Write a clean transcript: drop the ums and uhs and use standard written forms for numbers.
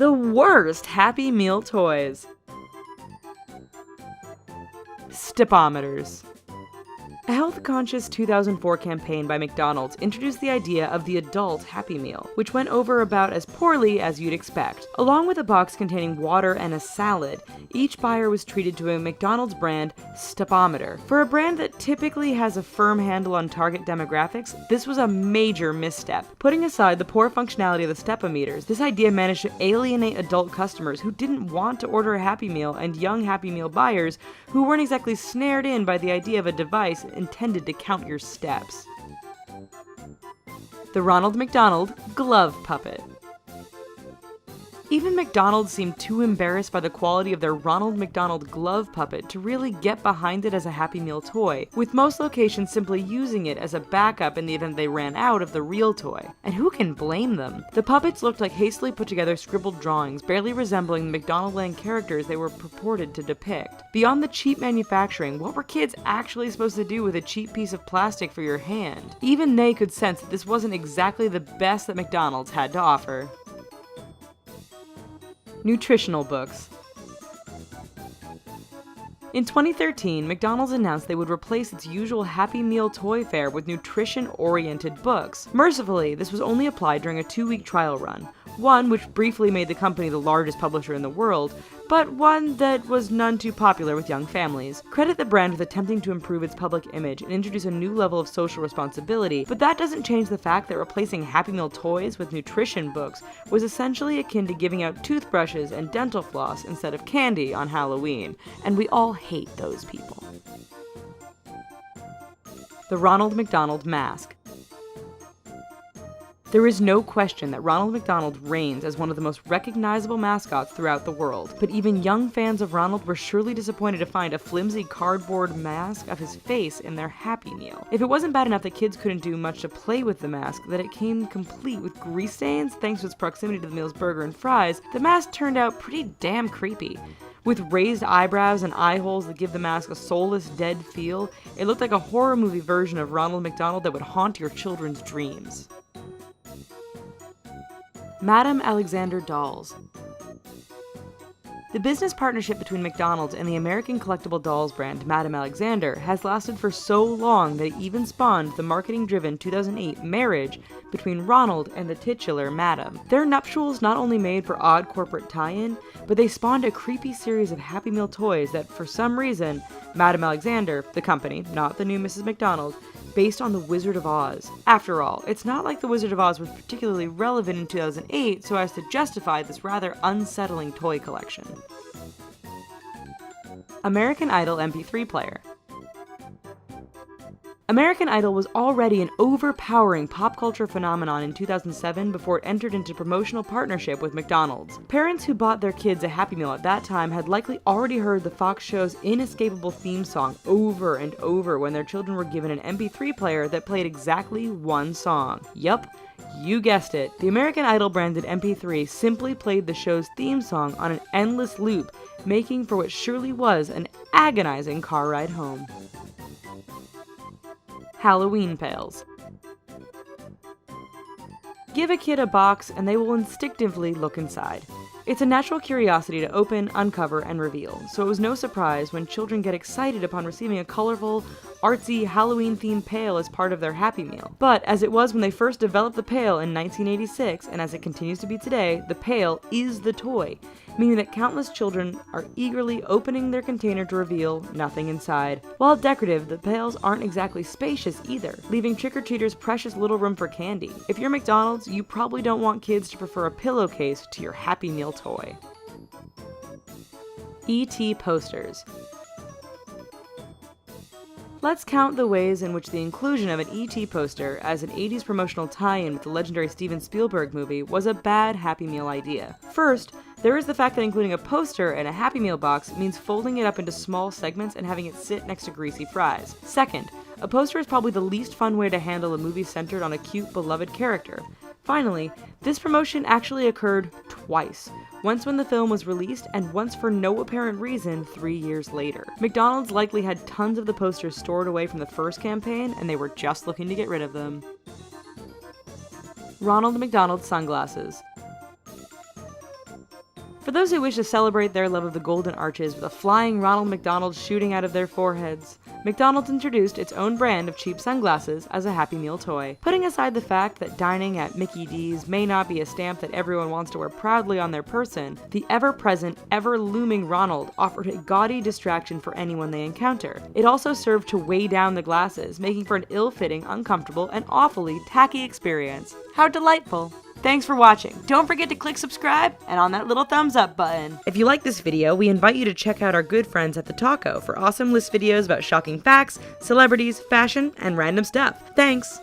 The worst Happy Meal toys. Stepometers. A health-conscious 2004 campaign by McDonald's introduced the idea of the adult Happy Meal, which went over about as poorly as you'd expect. Along with a box containing water and a salad, each buyer was treated to a McDonald's brand stepometer. For a brand that typically has a firm handle on target demographics, this was a major misstep. Putting aside the poor functionality of the stepometers, this idea managed to alienate adult customers who didn't want to order a Happy Meal and young Happy Meal buyers who weren't exactly snared in by the idea of a device intended to count your steps. The Ronald McDonald Glove Puppet. Even McDonald's seemed too embarrassed by the quality of their Ronald McDonald Glove Puppet to really get behind it as a Happy Meal toy, with most locations simply using it as a backup in the event they ran out of the real toy. And who can blame them? The puppets looked like hastily put together scribbled drawings, barely resembling the McDonaldland characters they were purported to depict. Beyond the cheap manufacturing, what were kids actually supposed to do with a cheap piece of plastic for your hand? Even they could sense that this wasn't exactly the best that McDonald's had to offer. Nutritional books. In 2013, McDonald's announced they would replace its usual Happy Meal toy fare with nutrition-oriented books. Mercifully, this was only applied during a 2-week trial run, one which briefly made the company the largest publisher in the world, but one that was none too popular with young families. Credit the brand with attempting to improve its public image and introduce a new level of social responsibility, but that doesn't change the fact that replacing Happy Meal toys with nutrition books was essentially akin to giving out toothbrushes and dental floss instead of candy on Halloween, and we all hate those people. The Ronald McDonald Mask. There is no question that Ronald McDonald reigns as one of the most recognizable mascots throughout the world, but even young fans of Ronald were surely disappointed to find a flimsy cardboard mask of his face in their Happy Meal. If it wasn't bad enough that kids couldn't do much to play with the mask, that it came complete with grease stains thanks to its proximity to the meal's burger and fries, the mask turned out pretty damn creepy. With raised eyebrows and eye holes that give the mask a soulless, dead feel, it looked like a horror movie version of Ronald McDonald that would haunt your children's dreams. Madame Alexander dolls. The business partnership between McDonald's and the American collectible dolls brand Madame Alexander has lasted for so long that it even spawned the marketing-driven 2008 marriage between Ronald and the titular Madame. Their nuptials not only made for odd corporate tie-in, but they spawned a creepy series of Happy Meal toys that, for some reason, Madame Alexander, the company, not the new Mrs. McDonald, based on The Wizard of Oz. After all, it's not like The Wizard of Oz was particularly relevant in 2008 so as to justify this rather unsettling toy collection. American Idol MP3 player. American Idol was already an overpowering pop culture phenomenon in 2007 before it entered into promotional partnership with McDonald's. Parents who bought their kids a Happy Meal at that time had likely already heard the Fox show's inescapable theme song over and over when their children were given an MP3 player that played exactly one song. Yup, you guessed it. The American Idol branded MP3 simply played the show's theme song on an endless loop, making for what surely was an agonizing car ride home. Halloween pails. Give a kid a box and they will instinctively look inside. It's a natural curiosity to open, uncover, and reveal, so it was no surprise when children get excited upon receiving a colorful, artsy, Halloween-themed pail as part of their Happy Meal. But as it was when they first developed the pail in 1986, and as it continues to be today, the pail is the toy, meaning that countless children are eagerly opening their container to reveal nothing inside. While decorative, the pails aren't exactly spacious either, leaving trick-or-treaters precious little room for candy. If you're McDonald's, you probably don't want kids to prefer a pillowcase to your Happy Meal toy. E.T. posters. Let's count the ways in which the inclusion of an E.T. poster as an 80s promotional tie-in with the legendary Steven Spielberg movie was a bad Happy Meal idea. First, there is the fact that including a poster in a Happy Meal box means folding it up into small segments and having it sit next to greasy fries. Second, a poster is probably the least fun way to handle a movie centered on a cute, beloved character. Finally, this promotion actually occurred twice. Once when the film was released, and once for no apparent reason 3 years later. McDonald's likely had tons of the posters stored away from the first campaign, and they were just looking to get rid of them. Ronald McDonald sunglasses. For those who wish to celebrate their love of the golden arches with a flying Ronald McDonald shooting out of their foreheads, McDonald's introduced its own brand of cheap sunglasses as a Happy Meal toy. Putting aside the fact that dining at Mickey D's may not be a stamp that everyone wants to wear proudly on their person, the ever-present, ever-looming Ronald offered a gaudy distraction for anyone they encounter. It also served to weigh down the glasses, making for an ill-fitting, uncomfortable, and awfully tacky experience. How delightful! Thanks for watching. Don't forget to click subscribe and on that little thumbs up button. If you like this video, we invite you to check out our good friends at The Taco for awesome list videos about shocking facts, celebrities, fashion, and random stuff. Thanks!